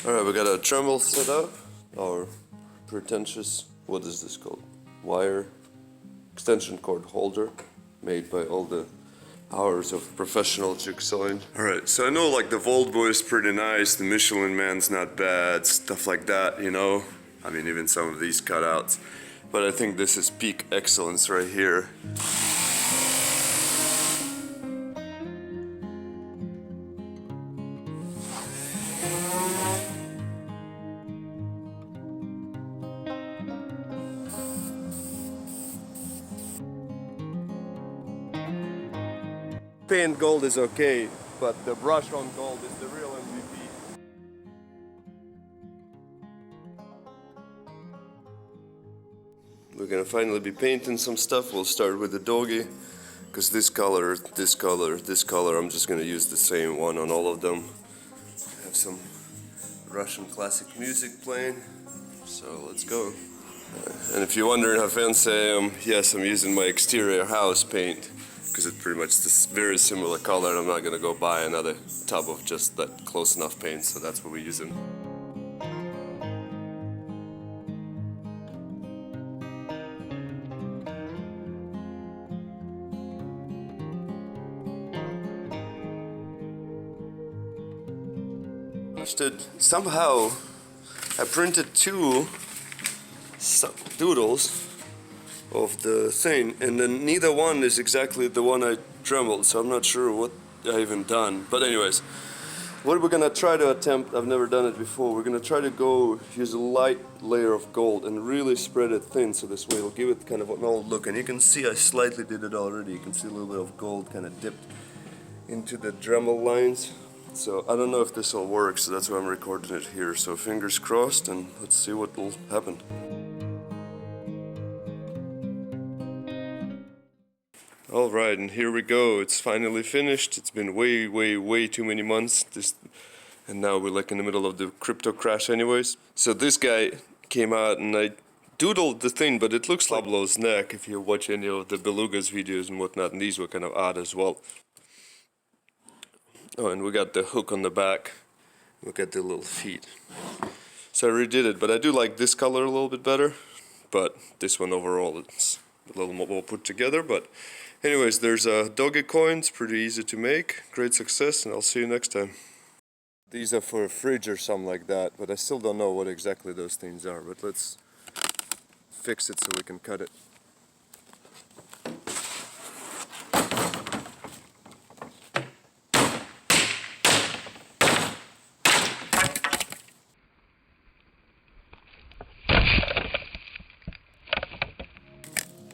Alright, we got a dremel set up, our pretentious, what is this called? Wire extension cord holder, made by all the hours of professional jigsawing. Alright, so I know like the Volvo is pretty nice, the Michelin Man's not bad, stuff like that, you know? I mean, even some of these cutouts. But I think this is peak excellence right here. Paint gold is okay, but the brush on gold is the real MVP. We're gonna finally be painting some stuff. We'll start with the doge, because this color, this color, this color, I'm just gonna use the same one on all of them. Have some Russian classic music playing, so let's go. And if you're wondering how fancy I am, yes, I'm using my exterior house paint, because it's pretty much this very similar color. I'm not gonna go buy another tub of just that close enough paint, so that's what we're using. Somehow I printed two doodles of the thing, and then neither one is exactly the one I dremeled, so I'm not sure what I even done. But anyways, what we're gonna try to attempt, I've never done it before, we're gonna try to go use a light layer of gold and really spread it thin, so this way it'll give it kind of an old look. And you can see I slightly did it already. You can see a little bit of gold kind of dipped into the Dremel lines. So I don't know if this will work, so that's why I'm recording it here. So fingers crossed, and let's see what will happen. Alright, and here we go. It's finally finished. It's been way too many months. And now we're like in the middle of the crypto crash anyways. So this guy came out and I doodled the thing, but it looks like Pablo's neck if you watch any of the Belugas videos and whatnot, and these were kind of odd as well. Oh, and we got the hook on the back. Look at the little feet. So I redid it, but I do like this color a little bit better. But this one overall, it's a little more put together. But anyways, there's a DogeCoin. It's pretty easy to make. Great success, and I'll see you next time. These are for a fridge or something like that, but I still don't know what exactly those things are. But let's fix it so we can cut it.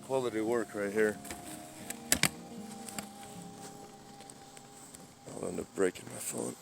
Quality work right here. I'll end up breaking my phone.